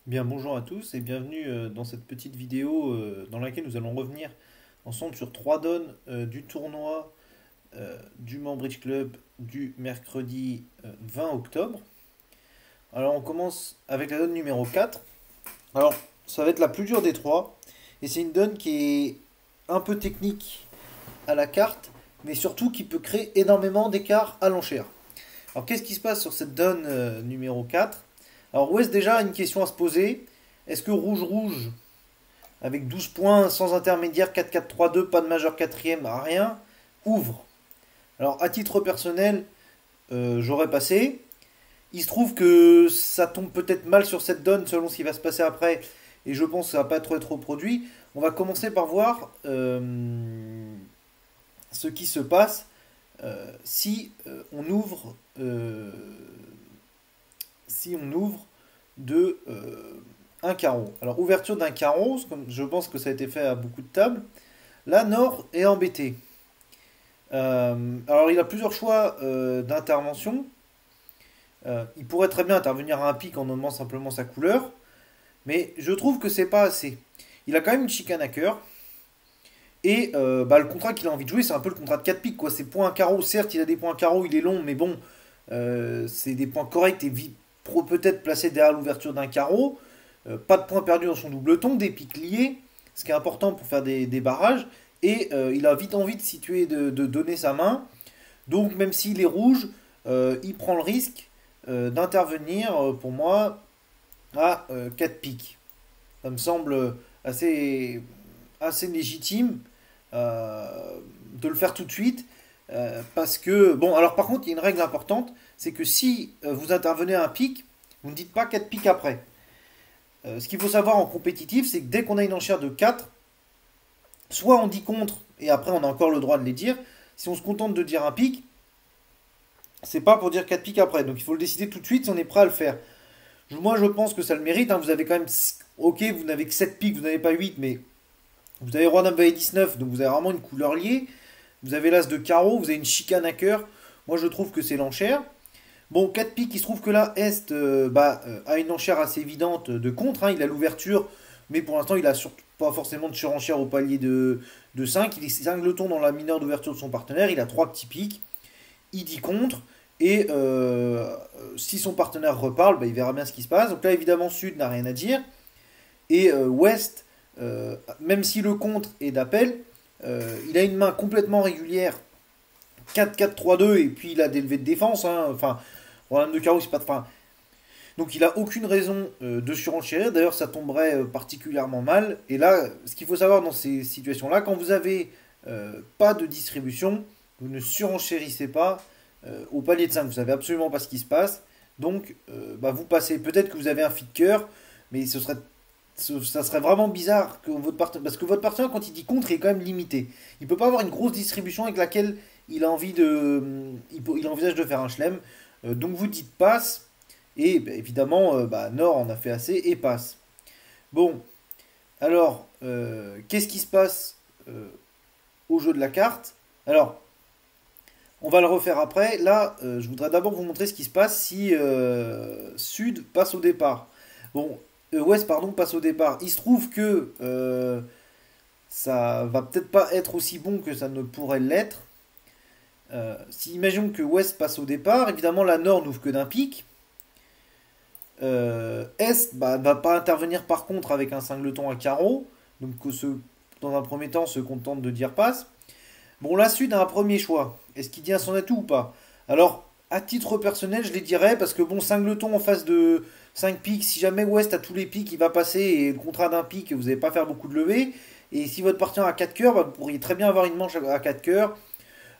Bien, bonjour à tous et bienvenue dans cette petite vidéo dans laquelle nous allons revenir ensemble sur trois donnes du tournoi du Mans Bridge Club du mercredi 20 octobre. Alors on commence avec la donne numéro 4. Alors ça va être la plus dure des trois et c'est une donne qui est un peu technique à la carte mais surtout qui peut créer énormément d'écarts à l'enchère. Alors qu'est-ce qui se passe sur cette donne numéro 4? Alors Ouest déjà une question à se poser. Est-ce que rouge-rouge avec 12 points, sans intermédiaire, 4-4-3-2, pas de majeur quatrième, rien, ouvre. Alors, à titre personnel, j'aurais passé. Il se trouve que ça tombe peut-être mal sur cette donne selon ce qui va se passer après, et je pense que ça va pas être produit. On va commencer par voir ce qui se passe si on ouvre de un carreau. Alors, ouverture d'un carreau, comme je pense que ça a été fait à beaucoup de tables. Là, Nord est embêté. Alors, il a plusieurs choix d'intervention. Il pourrait très bien intervenir à un pic en nommant simplement sa couleur, mais je trouve que c'est pas assez. Il a quand même une chicane à cœur. Et le contrat qu'il a envie de jouer, c'est un peu le contrat de 4 piques, quoi. C'est points carreau, certes, il a des points carreau, il est long, mais bon, c'est des points corrects et peut-être placé derrière l'ouverture d'un carreau. Pas de points perdus dans son double ton, des piques liés, ce qui est important pour faire des barrages. Et il a vite envie de situer, de donner sa main. Donc même s'il est rouge, il prend le risque d'intervenir, pour moi, à 4 piques. Ça me semble assez légitime de le faire tout de suite. Parce que, bon, alors par contre, il y a une règle importante, c'est que si vous intervenez à un pic, vous ne dites pas 4 piques après. Ce qu'il faut savoir en compétitif, c'est que dès qu'on a une enchère de 4, soit on dit contre, et après on a encore le droit de les dire. Si on se contente de dire un pic, c'est pas pour dire 4 pics après. Donc il faut le décider tout de suite si on est prêt à le faire. Moi je pense que ça le mérite, hein. Vous avez quand même. Ok, vous n'avez que 7 pics, vous n'avez pas 8, mais vous avez Roi Dame Valet 19, donc vous avez vraiment une couleur liée. Vous avez l'As de carreau, vous avez une chicane à cœur. Moi je trouve que c'est l'enchère. Bon, 4 piques, il se trouve que là, Est a une enchère assez évidente de contre, hein. Il a l'ouverture, mais pour l'instant, il a surtout pas forcément de surenchère au palier de 5. Il est singleton dans la mineure d'ouverture de son partenaire. Il a 3 petits pics. Il dit contre. Et si son partenaire reparle, il verra bien ce qui se passe. Donc là, évidemment, Sud n'a rien à dire. Et Ouest, même si le contre est d'appel, il a une main complètement régulière. 4-4-3-2 et puis il a des levées de défense, hein. Enfin, Roland de carreau, c'est pas de fin. Donc il a aucune raison de surenchérir. D'ailleurs, ça tomberait particulièrement mal. Et là, ce qu'il faut savoir dans ces situations-là, quand vous avez pas de distribution, vous ne surenchérissez pas au palier de 5. Vous savez absolument pas ce qui se passe. Donc, vous passez. Peut-être que vous avez un fit de cœur, mais ça serait vraiment bizarre que votre partenaire. Parce que votre partenaire, quand il dit contre, il est quand même limité. Il peut pas avoir une grosse distribution avec laquelle il envisage de faire un chelem. Donc vous dites passe. Et évidemment, Nord en a fait assez et passe. Bon, alors, qu'est-ce qui se passe au jeu de la carte? Alors, on va le refaire après. Là, je voudrais d'abord vous montrer ce qui se passe si Sud passe au départ. Bon, Ouest, pardon, passe au départ. Il se trouve que ça va peut-être pas être aussi bon que ça ne pourrait l'être. Si imaginons que Ouest passe au départ, évidemment la Nord n'ouvre que d'un pic. Est ne va pas intervenir par contre avec un singleton à carreau. Donc dans un premier temps se contente de dire passe. Bon, la Sud a un premier choix. Est-ce qu'il tient son atout ou pas? Alors, à titre personnel, je les dirais parce que bon, singleton en face de 5 pics, si jamais Ouest a tous les pics, il va passer et le contrat d'un pic, vous n'allez pas faire beaucoup de levées. Et si votre partenaire a 4 cœurs, vous pourriez très bien avoir une manche à 4 cœurs.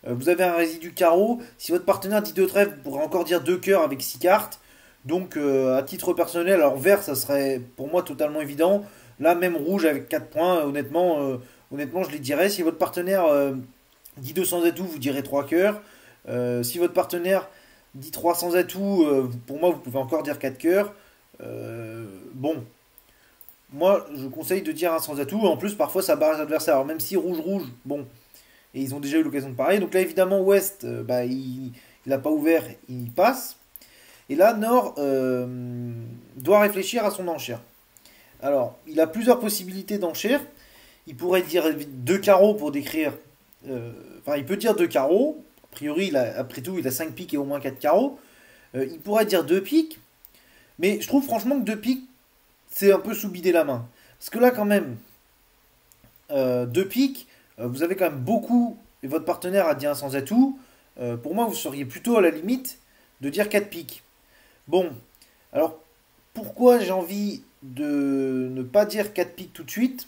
Vous avez un résidu carreau. Si votre partenaire dit 2 trèfles, vous pourrez encore dire 2 cœurs avec 6 cartes. Donc, à titre personnel, alors vert, ça serait pour moi totalement évident. Là, même rouge avec 4 points, honnêtement, je les dirais. Si votre partenaire dit 200 atouts, vous direz 3 cœurs. Si votre partenaire dit 300 atouts, pour moi, vous pouvez encore dire 4 cœurs. Bon, moi, je conseille de dire un sans atout. En plus, parfois, ça barre les adversaires. Alors, même si rouge-rouge, bon, et ils ont déjà eu l'occasion de parler. Donc là, évidemment, Ouest, il n'a pas ouvert, il passe. Et là, Nord doit réfléchir à son enchère. Alors, il a plusieurs possibilités d'enchères. Il pourrait dire deux carreaux pour décrire. Enfin, il peut dire deux carreaux. A priori, après tout, il a 5 piques et au moins 4 carreaux. Il pourrait dire deux piques. Mais je trouve franchement que deux piques, c'est un peu sous-bider la main. Parce que là, quand même, deux piques, vous avez quand même beaucoup. Et votre partenaire a dit un sans atout. Pour moi, vous seriez plutôt à la limite de dire 4 piques. Bon, alors pourquoi j'ai envie de ne pas dire 4 piques tout de suite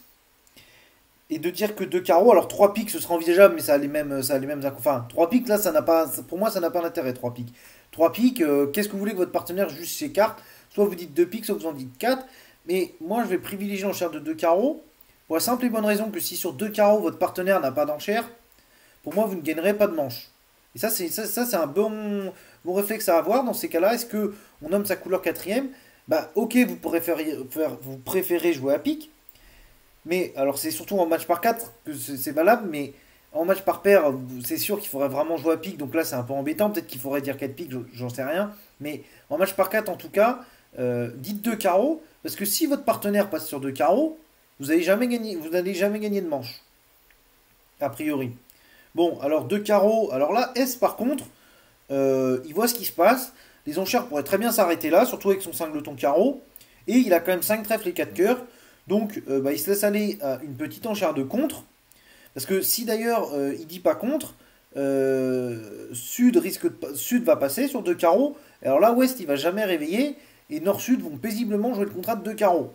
et de dire que 2 carreaux? Alors 3 piques ce sera envisageable, mais ça a les mêmes. Enfin, 3 piques là, ça n'a pas, pour moi, ça n'a pas d'intérêt, 3 piques. 3 piques, qu'est-ce que vous voulez que votre partenaire juge ses cartes? Soit vous dites 2 piques, soit vous en dites 4. Mais moi, je vais privilégier l'enchère de 2 carreaux pour la simple et bonne raison que si sur 2 carreaux, votre partenaire n'a pas d'enchère, pour moi, vous ne gagnerez pas de manche. Et ça, c'est un bon réflexe à avoir dans ces cas-là. Est-ce que on nomme sa couleur quatrième? Bah, ok, vous préférez jouer à pique. Mais alors, c'est surtout en match par 4 que c'est valable. Mais en match par paire, c'est sûr qu'il faudrait vraiment jouer à pique. Donc là, c'est un peu embêtant. Peut-être qu'il faudrait dire 4 piques, j'en sais rien. Mais en match par 4 en tout cas, dites 2 carreaux. Parce que si votre partenaire passe sur 2 carreaux, vous n'allez jamais gagner de manche. A priori. Bon, alors deux carreaux. Alors là, S par contre, il voit ce qui se passe. Les enchères pourraient très bien s'arrêter là, surtout avec son cingleton carreau. Et il a quand même 5 trèfles et 4 cœurs. Donc bah, il se laisse aller à une petite enchère de contre. Parce que si d'ailleurs il dit pas contre, Sud va passer sur deux carreaux. Alors là, Ouest il va jamais réveiller. Et Nord-Sud vont paisiblement jouer le contrat de deux carreaux.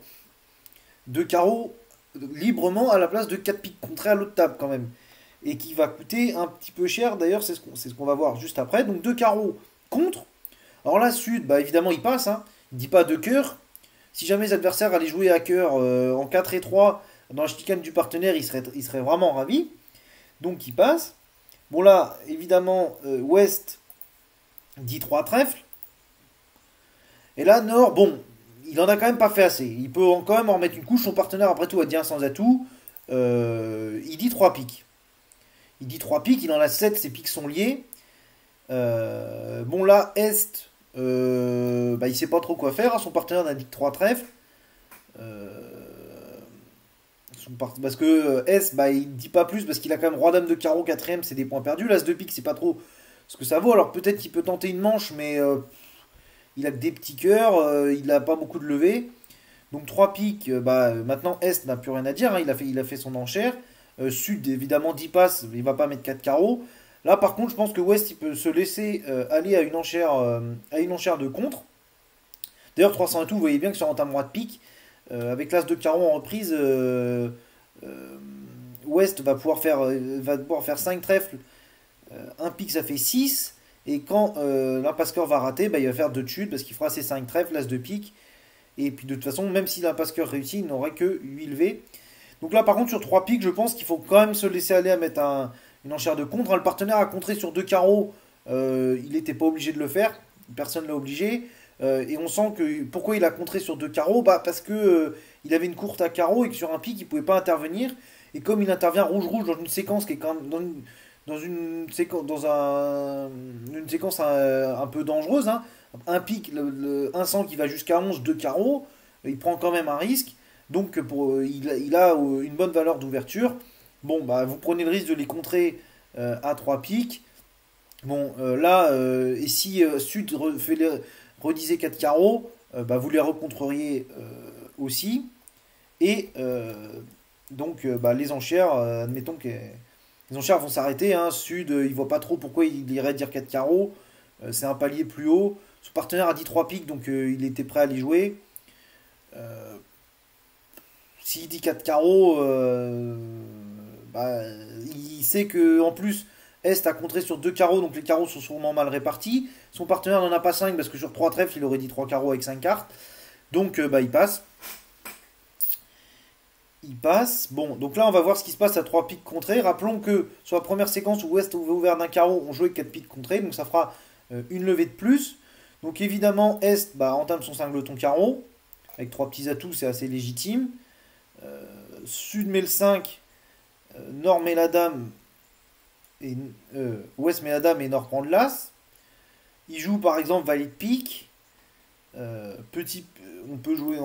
Deux carreaux librement à la place de 4 piques contrées à l'autre table quand même et qui va coûter un petit peu cher. D'ailleurs, c'est ce qu'on va voir juste après. Donc deux carreaux contre. Alors là, Sud, bah évidemment, il passe. Hein. Il ne dit pas de cœur. Si jamais les adversaires allaient jouer à cœur en 4 et 3 dans la chicane du partenaire, il serait vraiment ravi. Donc il passe. Bon là, évidemment, Ouest dit 3 trèfles. Et là, Nord, bon, il en a quand même pas fait assez. Il peut quand même en remettre une couche. Son partenaire, après tout, a dit un sans atout. Il dit 3 piques. Il dit 3 piques, il en a 7, ses piques sont liés. Bon là, Est, bah, il sait pas trop quoi faire. Hein. Son partenaire indique 3 trèfles. Parce que S, bah, il dit pas plus parce qu'il a quand même Roi Dame de carreau quatrième, c'est des points perdus. L'As de pique, c'est pas trop ce que ça vaut. Alors peut-être qu'il peut tenter une manche, mais il a que des petits cœurs, il a pas beaucoup de levées. Donc 3 piques, bah, maintenant Est n'a plus rien à dire, hein, il a fait son enchère. Sud, évidemment, 10 passes, il va pas mettre 4 carreaux. Là, par contre, je pense que Ouest, il peut se laisser aller à une enchère de contre. D'ailleurs, 300 et tout, vous voyez bien que sur entame roi de pique, avec l'As de carreau en reprise, euh, Ouest va pouvoir faire 5 trèfles. Un pique, ça fait 6. Et quand l'impasse-cœur va rater, bah, il va faire 2 de chute parce qu'il fera ses 5 trèfles, l'As de pique. Et puis de toute façon, même si l'impasse-cœur réussit, il n'aurait que 8 levées. Donc là, par contre, sur 3 piques, je pense qu'il faut quand même se laisser aller à mettre une enchère de contre. Le partenaire a contré sur 2 carreaux, il n'était pas obligé de le faire, personne ne l'a obligé. Et on sent que pourquoi il a contré sur 2 carreaux, bah parce que il avait une courte à carreaux et que sur un pique, il ne pouvait pas intervenir. Et comme il intervient rouge-rouge dans une séquence qui est quand même dans une séquence un peu dangereuse, hein, un pique, un sang qui va jusqu'à 11, 2 carreaux, il prend quand même un risque. Donc il a une bonne valeur d'ouverture. Bon, bah, vous prenez le risque de les contrer à 3 piques. Bon, là, et si Sud redisait 4 carreaux, bah, vous les recontreriez aussi. Et donc, bah, les enchères, admettons que les enchères vont s'arrêter. Hein. Sud, il voit pas trop pourquoi il irait dire 4 carreaux. C'est un palier plus haut. Son partenaire a dit 3 piques, donc il était prêt à les jouer. Euh, S'il dit 4 carreaux, bah, il sait que en plus Est a contré sur 2 carreaux, donc les carreaux sont sûrement mal répartis. Son partenaire n'en a pas 5 parce que sur 3 trèfles, il aurait dit 3 carreaux avec 5 cartes. Donc bah, il passe. Il passe. Bon, donc là on va voir ce qui se passe à 3 piques contrées. Rappelons que sur la première séquence où Ouest ouvert ouvert d'un carreau, on jouait 4 piques contrées, donc ça fera une levée de plus. Donc évidemment, Est bah, entame son cingleton carreau. Avec 3 petits atouts, c'est assez légitime. Euh, Sud met le 5, Nord met la dame, et Ouest met la dame et Nord prend de l'As. Il joue par exemple valet de pique. On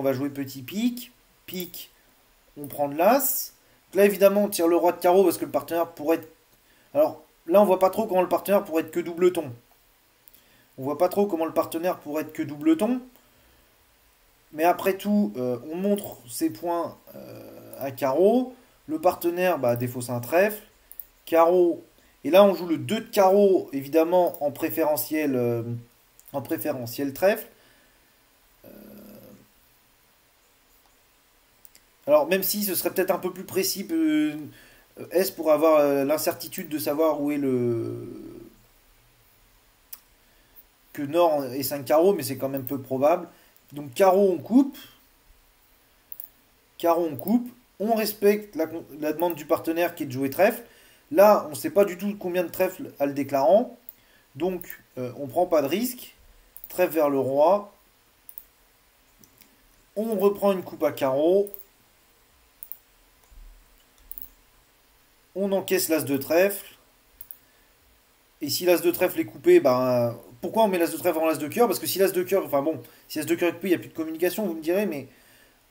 va jouer petit pique. pique, on prend de l'as. Là, évidemment, on tire le roi de carreau parce que le partenaire pourrait être... Alors, là, on voit pas trop comment le partenaire pourrait être que double-ton. On voit pas trop comment le partenaire pourrait être que double-ton. Mais après tout, on montre ses points à carreau. Le partenaire bah, défausse un trèfle. Carreau. Et là, on joue le 2 de carreau, évidemment, en préférentiel trèfle. Alors, même si ce serait peut-être un peu plus précis, S pour avoir l'incertitude de savoir où est que Nord est 5 carreaux, mais c'est quand même peu probable. Donc, carreau, on coupe. Carreau, on coupe. On respecte la demande du partenaire qui est de jouer trèfle. Là, on ne sait pas du tout combien de trèfle a le déclarant. Donc, on ne prend pas de risque. Trèfle vers le roi. On reprend une coupe à carreau. On encaisse l'as de trèfle. Et si l'as de trèfle est coupé, ben, pourquoi on met l'as de trèfle en l'as de cœur? Parce que si l'as de cœur, enfin bon, si l'as de cœur est coupé, il n'y a plus de communication, vous me direz, mais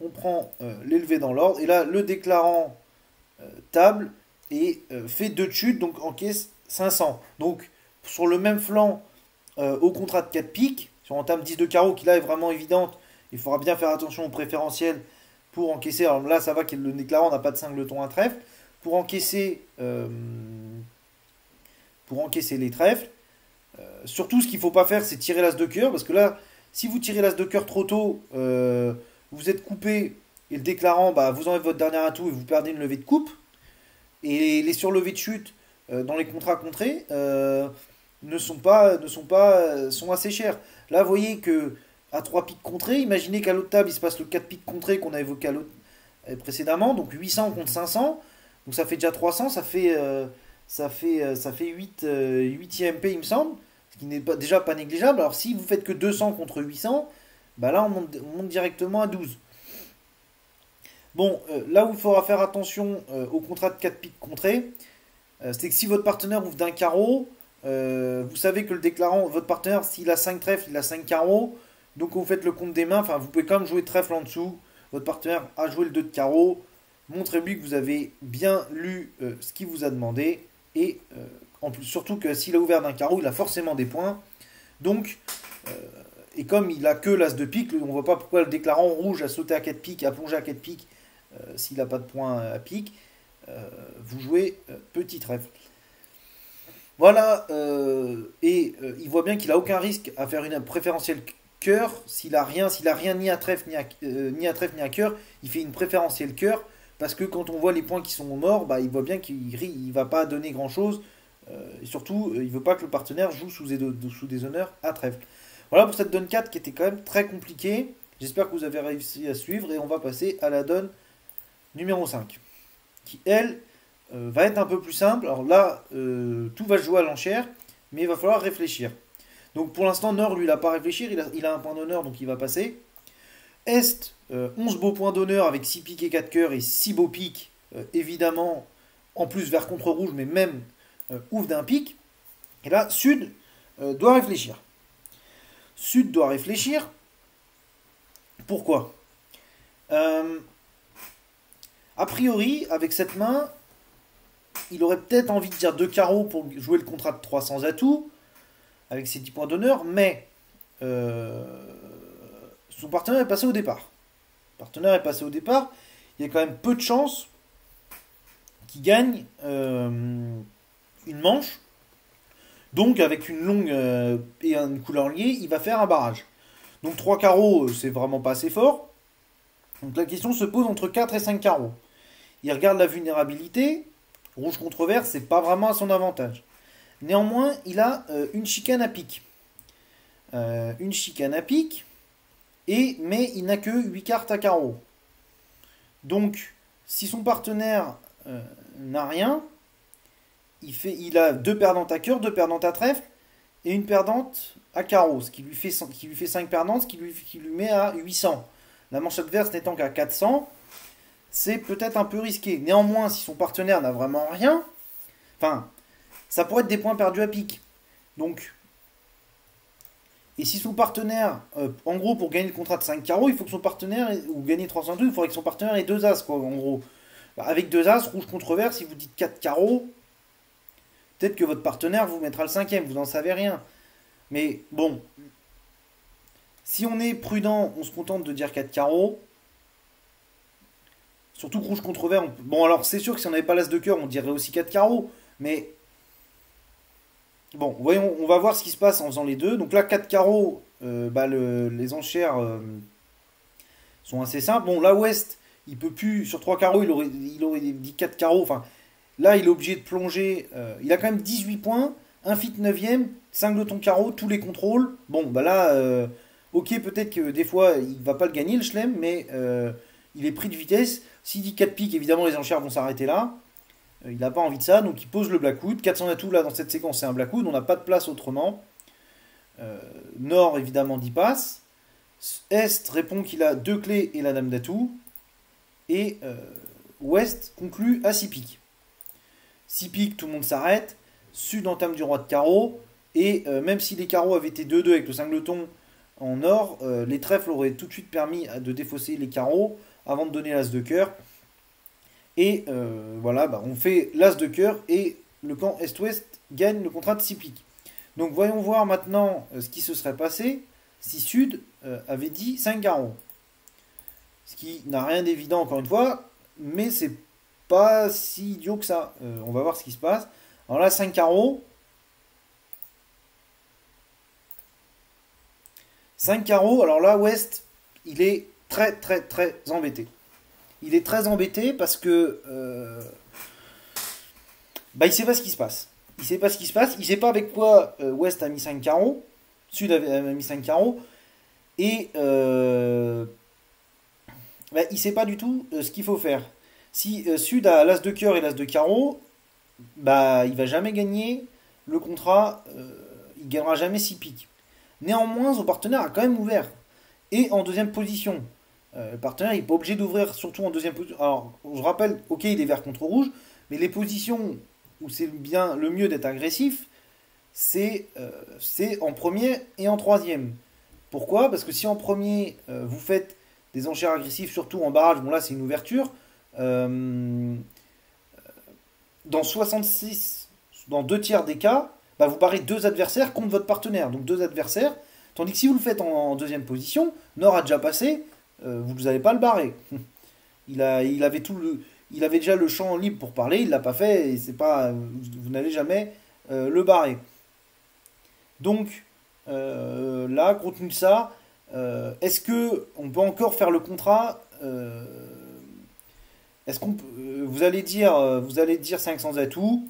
on prend l'élevé dans l'ordre. Et là, le déclarant table et fait 2 de chute, donc encaisse 500. Donc, sur le même flanc, au contrat de 4 piques, sur entame 10 de carreau, qui là est vraiment évidente, il faudra bien faire attention au préférentiel pour encaisser. Alors là, ça va que le déclarant n'a pas de cingleton à trèfle. Pour encaisser les trèfles, surtout ce qu'il ne faut pas faire, c'est tirer l'as de cœur, parce que là, si vous tirez l'as de cœur trop tôt, vous êtes coupé, et le déclarant bah, vous enlève votre dernier atout et vous perdez une levée de coupe. Et les surlevées de chute dans les contrats contrés sont assez chers. Là, vous voyez que à 3 piques contrés, imaginez qu'à l'autre table, il se passe le 4 piques contrés qu'on a évoqué précédemment, donc 800 contre 500, donc ça fait déjà 300, ça fait 8 IMP, il me semble, ce qui n'est déjà pas négligeable. Alors si vous faites que 200 contre 800, bah là on monte directement à 12. Bon, là où il faudra faire attention au contrat de 4 piques contrés, c'est que si votre partenaire ouvre d'un carreau, vous savez que le déclarant, votre partenaire, s'il a 5 trèfles, il a 5 carreaux, donc vous faites le compte des mains, enfin vous pouvez quand même jouer trèfle en dessous, votre partenaire a joué le 2 de carreau, montrez-lui que vous avez bien lu ce qu'il vous a demandé, et en plus, surtout que s'il a ouvert d'un carreau, il a forcément des points, donc... et comme il a que l'as de pique, on ne voit pas pourquoi le déclarant rouge a sauté à 4 piques, a plongé à 4 piques, s'il n'a pas de points à pique, vous jouez petit trèfle. Voilà, il voit bien qu'il n'a aucun risque à faire une préférentielle cœur. S'il a rien ni à trèfle ni à cœur, il fait une préférentielle cœur, parce que quand on voit les points qui sont morts, bah, il voit bien qu'il ne va pas donner grand chose, et surtout il ne veut pas que le partenaire joue sous des honneurs à trèfle. Voilà pour cette donne 4 qui était quand même très compliquée. J'espère que vous avez réussi à suivre, et on va passer à la donne numéro 5, qui elle va être un peu plus simple. Alors là, tout va se jouer à l'enchère, mais il va falloir réfléchir. Donc pour l'instant, Nord, lui, il n'a pas à réfléchir, il a un point d'honneur, donc il va passer. Est, 11 beaux points d'honneur avec 6 piques et 4 cœurs, et 6 beaux piques, évidemment, en plus vers contre rouge, mais même ouvre d'un pique. Et là, Sud doit réfléchir. Sud doit réfléchir. Pourquoi A priori, avec cette main, il aurait peut-être envie de dire 2 carreaux pour jouer le contrat de 300 atouts, avec ses 10 points d'honneur, mais son partenaire est passé au départ. Il y a quand même peu de chances qu'il gagne une manche. Donc, avec une longue et une couleur liée, il va faire un barrage. Donc, 3 carreaux, c'est vraiment pas assez fort. Donc, la question se pose entre 4 et 5 carreaux. Il regarde la vulnérabilité. Rouge contre vert, c'est pas vraiment à son avantage. Néanmoins, il a une chicane à pique. Mais il n'a que 8 cartes à carreau. Donc, si son partenaire n'a rien, il a 2 perdantes à cœur, 2 perdantes à trèfle, et une perdante à carreau, ce qui lui fait 5 perdantes, ce qui lui met à 800. La manche adverse n'étant qu'à 400, c'est peut-être un peu risqué. Néanmoins, si son partenaire n'a vraiment rien, enfin, ça pourrait être des points perdus à pique. Donc, Et si son partenaire, en gros, pour gagner le contrat de 5 carreaux, il faut que son partenaire, ou gagner 300 trucs, il faudrait que son partenaire ait 2 as, quoi, en gros. Bah, avec 2 as, rouge contre vert, si vous dites 4 carreaux, peut-être que votre partenaire vous mettra le cinquième, vous n'en savez rien. Mais bon, si on est prudent, on se contente de dire 4 carreaux. Surtout que rouge contre vert. Bon, alors c'est sûr que si on n'avait pas l'as de cœur, on dirait aussi 4 carreaux. Mais bon, voyons, on va voir ce qui se passe en faisant les deux. Donc là, 4 carreaux, bah, les enchères sont assez simples. Bon, là, Ouest, il peut plus. Sur 3 carreaux, il aurait dit 4 carreaux. Enfin, là, il est obligé de plonger. Il a quand même 18 points. Un fit 9ème, 5 de ton carreau, tous les contrôles. Bon, bah là, ok, peut-être que des fois, il va pas le gagner, le chelem, mais il est pris de vitesse. S'il dit 4 piques, évidemment, les enchères vont s'arrêter là. Il n'a pas envie de ça, donc il pose le Blackwood. 400 atouts, là, dans cette séquence, c'est un Blackwood. On n'a pas de place autrement. Nord, évidemment, d'y passe. Est répond qu'il a 2 clés et la dame d'atout. Et Ouest conclut à 6 piques. 6 piques, tout le monde s'arrête. Sud entame du roi de carreau. Et même si les carreaux avaient été 2-2 avec le singleton en or, les trèfles auraient tout de suite permis de défausser les carreaux avant de donner l'as de cœur. Et voilà, bah, on fait l'as de cœur et le camp Est-Ouest gagne le contrat de 6 piques. Donc voyons voir maintenant ce qui se serait passé si Sud avait dit 5 carreaux. Ce qui n'a rien d'évident encore une fois, mais c'est pas si idiot que ça. On va voir ce qui se passe. Alors là, 5 carreaux. 5 carreaux, alors là, Ouest, il est très très très embêté. Il est très embêté parce que bah, il sait pas ce qui se passe. Il sait pas ce qui se passe. Il sait pas avec quoi Ouest a mis 5 carreaux. Sud a mis 5 carreaux. Et bah, il sait pas du tout ce qu'il faut faire. Si Sud a l'as de cœur et l'as de carreau, bah il va jamais gagner le contrat. Il gagnera jamais 6 piques. Néanmoins, son partenaire a quand même ouvert. Et en deuxième position. Le partenaire n'est pas obligé d'ouvrir, surtout en deuxième position. Alors, je rappelle, ok, il est vert contre rouge, mais les positions où c'est bien le mieux d'être agressif, c'est en premier et en troisième. Pourquoi? Parce que si en premier, vous faites des enchères agressives, surtout en barrage, bon là c'est une ouverture, euh, dans 66, dans 2 tiers des cas, bah, vous barrez 2 adversaires contre votre partenaire. Donc 2 adversaires. Tandis que si vous le faites en deuxième position, Nord a déjà passé, vous n'allez pas le barrer. Il avait déjà le champ libre pour parler, il l'a pas fait, et c'est pas, vous n'allez jamais le barrer. Donc là, compte tenu de ça, est-ce que on peut encore faire le contrat est-ce qu'on vous allez dire 500 atouts,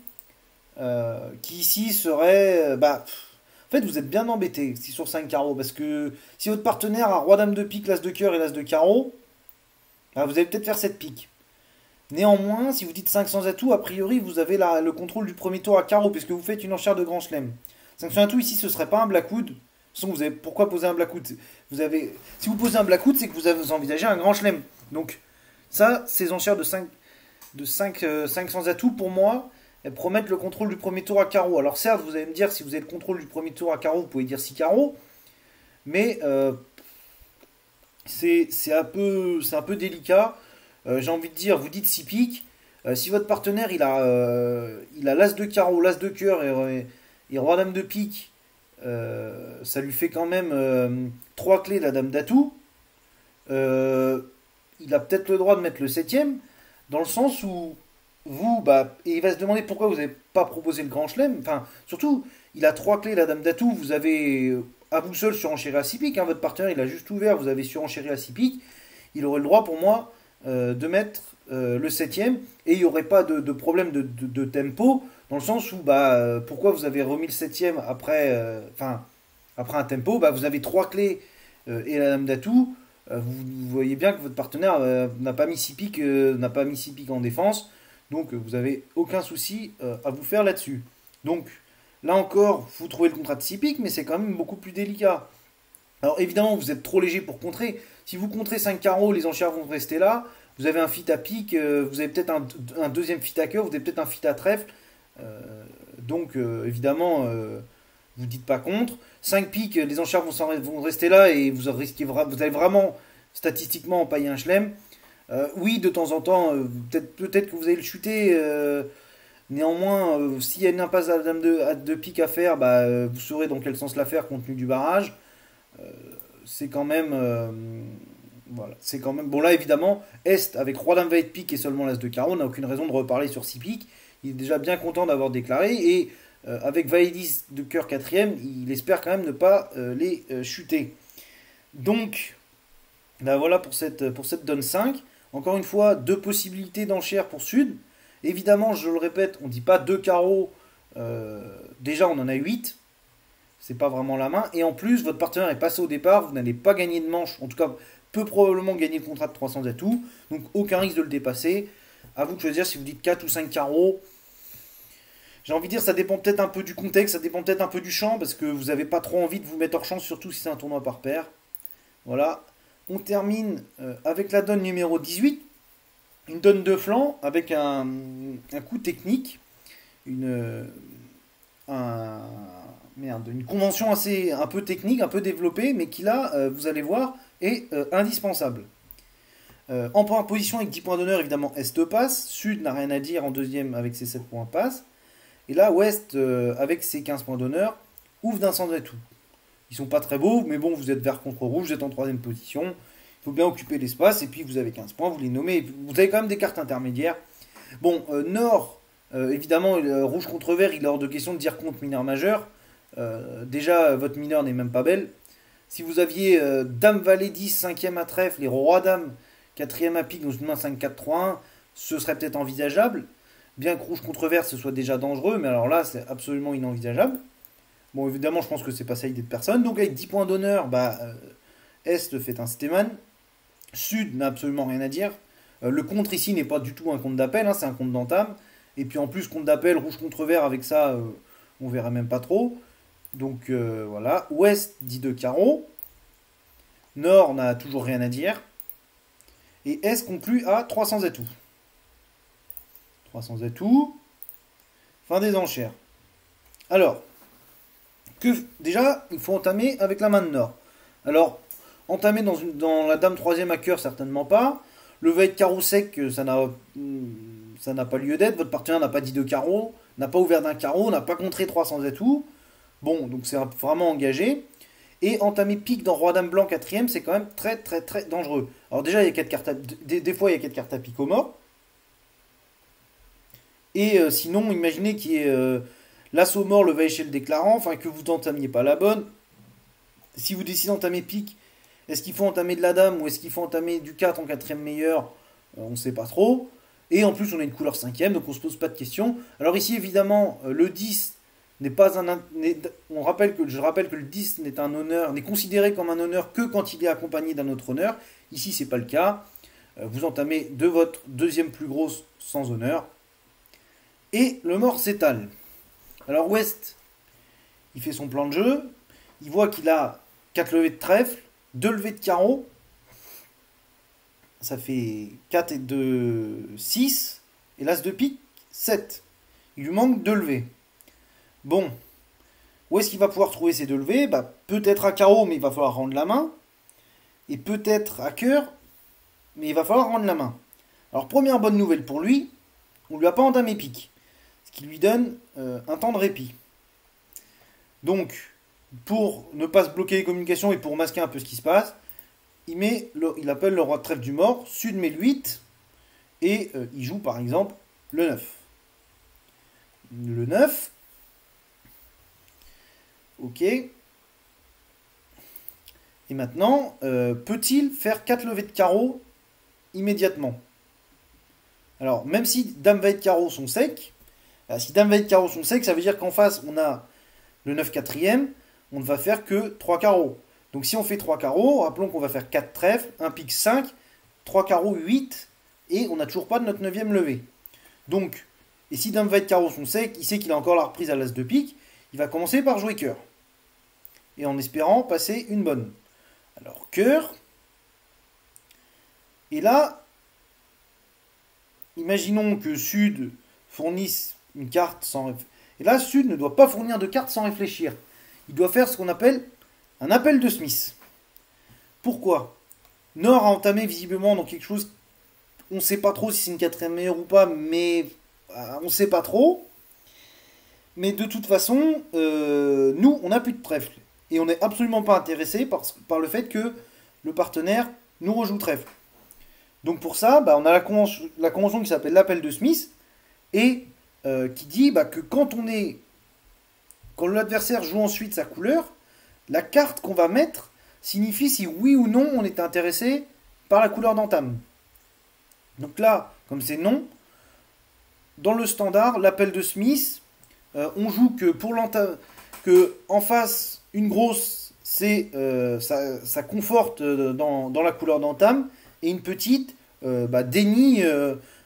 qui ici serait, bah, en fait, vous êtes bien embêté si sur 5 carreaux, parce que si votre partenaire a roi dame de pique, l'as de cœur et l'as de carreau, bah, vous allez peut-être faire 7 piques. Néanmoins, si vous dites 500 atouts, a priori, vous avez le contrôle du premier tour à carreau, puisque vous faites une enchère de grand chelem. 500 atouts, ici, ce serait pas un Blackwood. De toute façon, pourquoi poser un Blackwood? Si vous posez un Blackwood, c'est que vous envisagez un grand chelem. Donc, ça, ces enchères de 500 atouts, pour moi, elles promettent le contrôle du premier tour à carreau. Alors certes, vous allez me dire, si vous avez le contrôle du premier tour à carreau, vous pouvez dire 6 carreaux, mais c'est un peu délicat. J'ai envie de dire, vous dites 6 piques. Si votre partenaire, il a l'as de carreau, l'as de cœur et roi dame de pique, ça lui fait quand même 3 clés, la dame d'atout. Il a peut-être le droit de mettre le septième, dans le sens où vous, bah, et il va se demander pourquoi vous n'avez pas proposé le grand chelem. Enfin, surtout, il a 3 clés, la dame d'atout, vous avez à vous seul surenchéri à 6 piques, hein, votre partenaire il a juste ouvert, vous avez surenchéri à 6 piques, il aurait le droit pour moi de mettre le septième, et il n'y aurait pas de problème de tempo, dans le sens où, bah, pourquoi vous avez remis le septième après un tempo, bah, vous avez 3 clés et la dame d'atout. Vous voyez bien que votre partenaire n'a pas mis 6 piques, en défense, donc vous n'avez aucun souci à vous faire là-dessus. Donc là encore, vous trouvez le contrat de 6 piques, mais c'est quand même beaucoup plus délicat. Alors évidemment, vous êtes trop léger pour contrer. Si vous contrez 5 carreaux, les enchères vont rester là. Vous avez un fit à pique, vous avez peut-être un deuxième fit à cœur, vous avez peut-être un fit à trèfle. Donc évidemment, vous dites pas contre. 5 piques, les enchères vont rester là et vous allez vraiment statistiquement payer un chelem. Oui, de temps en temps, peut-être que vous allez le chuter. Néanmoins, s'il y a une impasse à la dame de pique à faire, bah, vous saurez dans quel sens la faire compte tenu du barrage. C'est quand même. Voilà, c'est quand même. Bon, là, évidemment, Est avec roi dame valet de pique et seulement l'as de carreau, on n'a aucune raison de reparler sur 6 piques. Il est déjà bien content d'avoir déclaré et avec valet 10 de cœur quatrième, il espère quand même ne pas les chuter. Donc, ben voilà pour cette donne 5. Encore une fois, deux possibilités d'enchères pour Sud. Évidemment, je le répète, on ne dit pas deux carreaux. Déjà, on en a 8. C'est pas vraiment la main. Et en plus, votre partenaire est passé au départ. Vous n'allez pas gagner de manche. En tout cas, peu probablement gagner le contrat de 300 atouts. Donc, aucun risque de le dépasser. À vous de choisir si vous dites 4 ou 5 carreaux. J'ai envie de dire, ça dépend peut-être un peu du contexte. Ça dépend peut-être un peu du champ. Parce que vous n'avez pas trop envie de vous mettre hors champ. Surtout si c'est un tournoi par paire. Voilà. On termine avec la donne numéro 18. Une donne de flanc avec un coup technique, une, une convention un peu technique, un peu développée, mais qui là, vous allez voir, est indispensable. En première position avec 10 points d'honneur, évidemment, Est passe. Sud n'a rien à dire en deuxième avec ses 7 points passe. Et là, Ouest, avec ses 15 points d'honneur, ouvre d'un sans atout. Ils sont pas très beaux, mais bon, vous êtes vert contre rouge, vous êtes en troisième position. Il faut bien occuper l'espace, et puis vous avez 15 points, vous les nommez. Vous avez quand même des cartes intermédiaires. Bon, Nord, évidemment, rouge contre vert, il est hors de question de dire contre mineur majeur. Déjà, votre mineur n'est même pas belle. Si vous aviez Dame Valet 10, 5ème à trèfle, et Roi Dame, 4ème à pique, dans une main 5-4-3-1, ce serait peut-être envisageable. Bien que rouge contre vert, ce soit déjà dangereux, mais alors là, c'est absolument inenvisageable. Bon, évidemment, je pense que c'est pas ça l'idée de personne. Donc, avec 10 points d'honneur, bah, Est fait un Stéman. Sud n'a absolument rien à dire. Le contre ici n'est pas du tout un compte d'appel, hein, c'est un compte d'entame. Et puis en plus, compte d'appel, rouge contre vert, avec ça, on verra même pas trop. Donc voilà. Ouest dit de carreau. Nord n'a toujours rien à dire. Et Est conclut à 300 atouts. 300 atouts. Fin des enchères. Alors, déjà, il faut entamer avec la main de Nord. Alors, entamer dans la dame troisième à cœur, certainement pas. Le valet de carreau sec, ça n'a pas lieu d'être. Votre partenaire n'a pas dit de carreau, n'a pas ouvert d'un carreau, n'a pas contré 300 atouts. Bon, donc c'est vraiment engagé. Et entamer pique dans roi dame blanc quatrième, c'est quand même très très très dangereux. Alors déjà, il y a 4 cartes des fois, il y a 4 cartes à pique au mort. Et sinon, imaginez qu'il y ait l'as au mort, le valet chez le déclarant, enfin que vous n'entamiez pas la bonne. Si vous décidez d'entamer pique, est-ce qu'il faut entamer de la dame ou est-ce qu'il faut entamer du 4 en quatrième meilleur? On ne sait pas trop. Et en plus, on a une couleur cinquième, donc on ne se pose pas de questions. Alors ici, évidemment, le 10 n'est pas un... je rappelle que le 10 n'est considéré comme un honneur que quand il est accompagné d'un autre honneur. Ici, c'est pas le cas. Vous entamez de votre deuxième plus grosse sans honneur. Et le mort s'étale. Alors Ouest, il fait son plan de jeu. Il voit qu'il a 4 levées de trèfle, 2 levées de carreau. Ça fait 4 et 2, 6. Et l'as de pique, 7. Il lui manque 2 levées. Bon. Où est-ce qu'il va pouvoir trouver ces 2 levées? Bah, peut-être à carreau, mais il va falloir rendre la main. Et peut-être à cœur, mais il va falloir rendre la main. Alors, première bonne nouvelle pour lui, on ne lui a pas entamé pique. Ce qui lui donne un temps de répit. Donc, pour ne pas se bloquer les communications et pour masquer un peu ce qui se passe, il appelle le roi de trèfle du mort, Sud met le 8, et il joue par exemple le 9. Le 9, ok. Et maintenant, peut-il faire 4 levées de carreau immédiatement? Alors, même si Dame valet de carreau sont secs, si Dame valet de carreau sont secs, ça veut dire qu'en face, on a le 9 quatrième, on ne va faire que 3 carreaux. Donc si on fait 3 carreaux, rappelons qu'on va faire 4 trèfles, un pique 5, 3 carreaux 8, et on n'a toujours pas de notre 9ème levée. Donc, et si Dame valet de carreau sont secs, il sait qu'il a encore la reprise à l'as de pique, il va commencer par jouer cœur. Et en espérant passer une bonne. Alors cœur, et là, imaginons que Sud fournisse une carte sans réfléchir. Et là, Sud ne doit pas fournir de carte sans réfléchir. il doit faire ce qu'on appelle un appel de Smith. Pourquoi? Nord a entamé visiblement dans quelque chose, on ne sait pas trop si c'est une quatrième meilleure ou pas, mais on ne sait pas trop. Mais de toute façon, nous, on n'a plus de trèfle. Et on n'est absolument pas intéressé par le fait que le partenaire nous rejoue trèfle. Donc pour ça, bah, on a la convention qui s'appelle l'appel de Smith, et qui dit bah, que quand l'adversaire joue ensuite sa couleur, la carte qu'on va mettre signifie si oui ou non on est intéressé par la couleur d'entame. Donc là, comme c'est non, dans le standard, l'appel de Smith, on joue que que en face, une grosse, ça conforte dans la couleur d'entame, et une petite dénie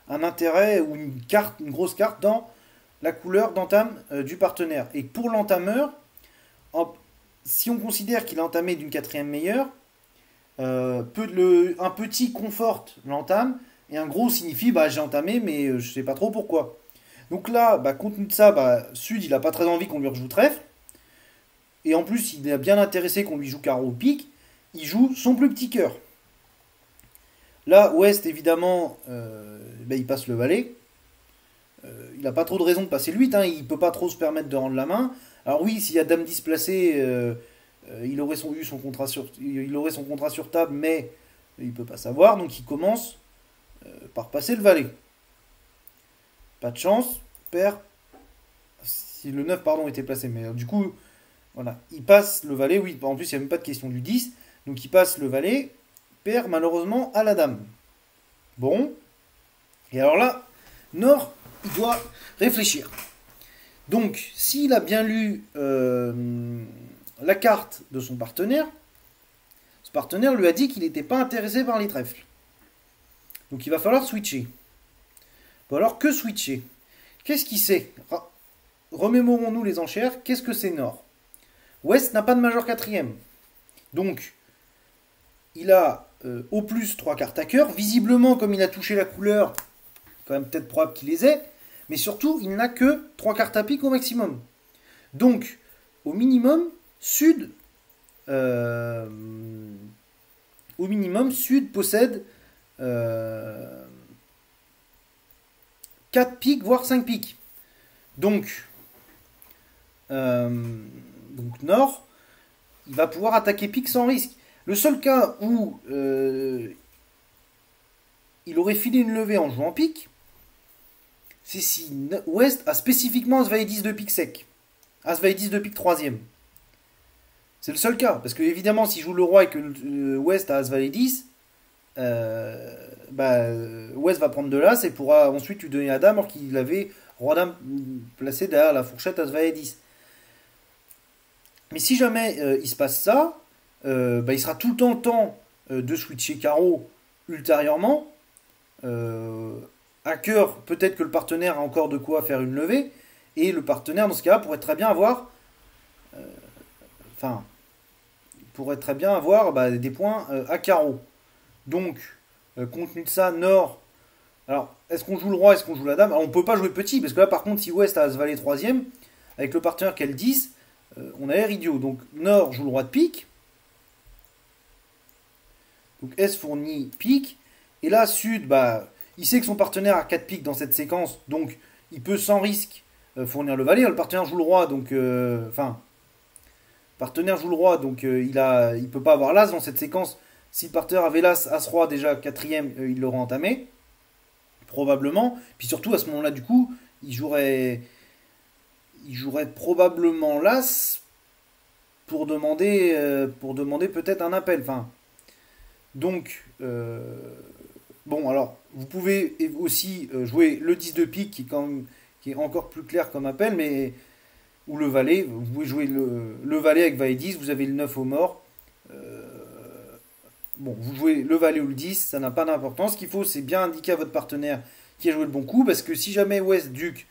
un intérêt ou une grosse carte dans la couleur d'entame du partenaire. Et pour l'entameur, si on considère qu'il a entamé d'une quatrième meilleure, un petit conforte l'entame, et un gros signifie bah, j'ai entamé mais je sais pas trop pourquoi. Donc là, bah, compte tenu de ça, bah, Sud il a pas très envie qu'on lui rejoue trèfle, et en plus il est bien intéressé qu'on lui joue carreau ou pique, il joue son plus petit cœur. Là, Ouest évidemment, bah, il passe le valet. Il n'a pas trop de raison de passer le 8, hein, il peut pas trop se permettre de rendre la main. Alors oui, s'il y a Dame 10 placée, il aurait il aurait son contrat sur table, mais il peut pas savoir, donc il commence par passer le valet. Pas de chance, perd. Si le 9 pardon était placé, mais du coup, voilà, il passe le valet, oui, en plus il n'y a même pas de question du 10, donc il passe le valet, perd malheureusement à la dame. Bon, et alors là, Nord, il doit réfléchir. Donc, s'il a bien lu la carte de son partenaire, ce partenaire lui a dit qu'il n'était pas intéressé par les trèfles. Donc il va falloir switcher. Bon alors, que switcher? Qu'est-ce qu'il sait? Remémorons-nous les enchères, qu'est-ce que c'est Nord? Ouest n'a pas de majeur quatrième. Donc, il a au plus 3 cartes à cœur. Visiblement, comme il a touché la couleur, quand même peut-être probable qu'il les ait. Mais surtout, il n'a que 3 cartes à pique au maximum. Donc, au minimum, Sud possède 4 piques, voire 5 piques. Donc Nord, il va pouvoir attaquer pique sans risque. Le seul cas où il aurait filé une levée en jouant pique, c'est si Ouest a spécifiquement As-Valet 10 de pique sec. As-Valet 10 de pique troisième. C'est le seul cas. Parce que évidemment, s'il joue le roi et que Ouest a As-Valet 10, Ouest va prendre de l'As et pourra ensuite lui donner la dame alors qu'il avait Roi-Dame placé derrière la fourchette As-Valet 10. Mais si jamais il se passe ça, il sera tout le temps de switcher carreau ultérieurement. À cœur, peut-être que le partenaire a encore de quoi faire une levée, et le partenaire, dans ce cas-là, pourrait très bien avoir des points à carreau. Donc, compte tenu de ça, Nord. Alors, est-ce qu'on joue le roi, est-ce qu'on joue la dame? Alors, on peut pas jouer petit, parce que là, par contre, si Ouest a As-Valet 3ème, avec le partenaire qui a le 10, on a l'air idiot. Donc, Nord joue le roi de pique. Donc, S fournit pique. Et là, Sud, il sait que son partenaire a 4 piques dans cette séquence, donc il peut sans risque fournir le valet. Le partenaire joue le roi, donc il peut pas avoir l'as dans cette séquence. Si le partenaire avait l'as, as-roi déjà quatrième, il l'aurait entamé, probablement. Puis surtout à ce moment-là, du coup, il jouerait probablement l'as pour demander peut-être un appel. Donc bon, alors, vous pouvez aussi jouer le 10 de pique qui est encore plus clair comme appel, ou le valet. Vous pouvez jouer le valet avec valet 10, vous avez le 9 au mort. Bon, vous jouez le valet ou le 10, ça n'a pas d'importance. Ce qu'il faut, c'est bien indiquer à votre partenaire qui a joué le bon coup, parce que si jamais Ouest Duc,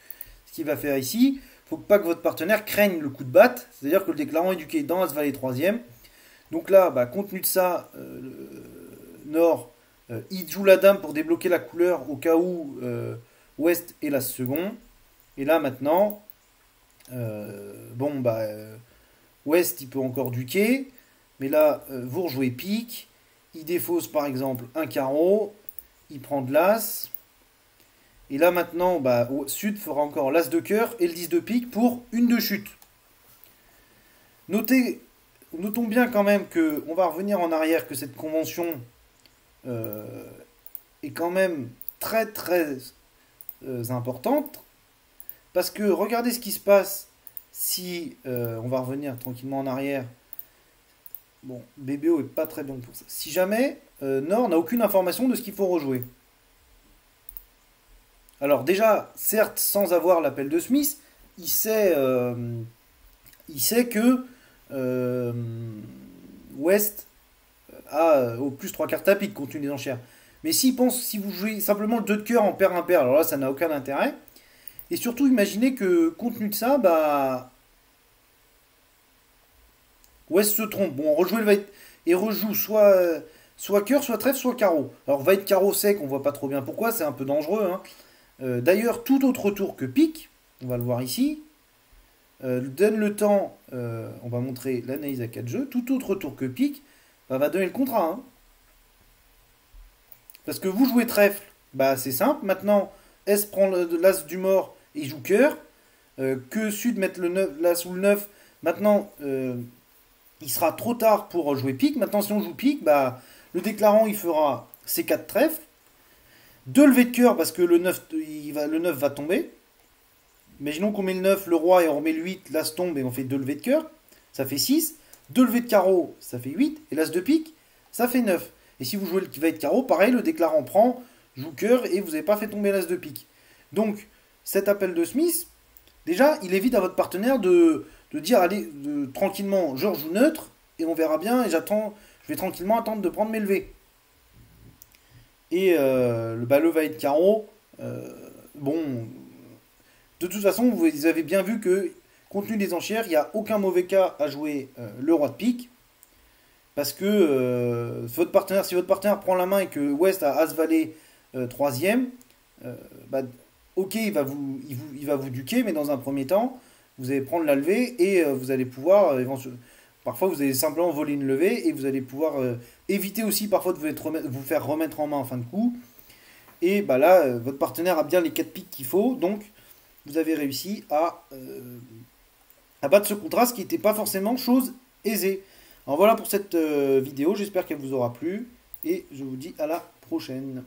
ce qu'il va faire ici, il ne faut pas que votre partenaire craigne le coup de batte, c'est-à-dire que le déclarant éduqué dans As-Valet 3ème. Donc là, compte tenu de ça, Nord. Il joue la dame pour débloquer la couleur au cas où Ouest est l'as second. Et là maintenant, Ouest, il peut encore duquer, mais là, vous rejouez pique, il défausse par exemple un carreau, il prend de l'as, et là maintenant, bah, Sud fera encore l'as de cœur et le 10 de pique pour une de chute. Notons bien quand même que on va revenir en arrière, que cette convention euh, est quand même très très importante, parce que regardez ce qui se passe si on va revenir tranquillement en arrière. Bon, BBO est pas très bon pour ça. Si jamais Nord n'a aucune information de ce qu'il faut rejouer. Alors déjà, certes, sans avoir l'appel de Smith, il sait, euh, il sait que euh, West a au plus 3 cartes à pique compte tenu des enchères. Mais s'il pense, si vous jouez simplement le 2 de cœur en paire impair, alors là ça n'a aucun intérêt. Et surtout, imaginez que compte tenu de ça, bah, West se trompe. Bon, rejouer le va être, et rejoue soit cœur, soit trèfle, soit carreau. Alors va être carreau sec, on voit pas trop bien pourquoi, c'est un peu dangereux, hein. D'ailleurs, tout autre tour que pique, on va le voir ici, donne le temps, on va montrer l'analyse à 4 jeux, tout autre tour que pique bah, va donner le contrat, hein. Parce que vous jouez trèfle, bah c'est simple, maintenant S prend l'as du mort et il joue cœur, que Sud mette le 9, l'as ou le 9, maintenant il sera trop tard pour jouer pique, maintenant si on joue pique, bah, le déclarant il fera ses 4 trèfles, 2 levées de cœur parce que le 9 va tomber. Imaginons qu'on met le 9, le roi, et on remet le 8, l'as tombe et on fait 2 levées de cœur. Ça fait 6. 2 levées de carreau, ça fait 8. Et l'as de pique, ça fait 9. Et si vous jouez le qui va être carreau, pareil, le déclarant prend, joue cœur et vous n'avez pas fait tomber l'as de pique. Donc, cet appel de Smith, déjà, il évite à votre partenaire de dire, allez, tranquillement, je joue neutre et on verra bien et je vais tranquillement attendre de prendre mes levées. Et le va être carreau. Bon, de toute façon, vous avez bien vu que, compte tenu des enchères, il n'y a aucun mauvais cas à jouer le roi de pique. Parce que si votre partenaire prend la main et que West a As-Valet troisième, bah, ok, il va vous duquer, mais dans un premier temps, vous allez prendre la levée et vous allez pouvoir, parfois vous allez simplement voler une levée et vous allez pouvoir éviter aussi parfois de vous faire remettre en main en fin de coup. Et bah là, votre partenaire a bien les 4 piques qu'il faut, donc vous avez réussi à battre ce contrat, ce qui n'était pas forcément chose aisée. Alors voilà pour cette vidéo, j'espère qu'elle vous aura plu, et je vous dis à la prochaine.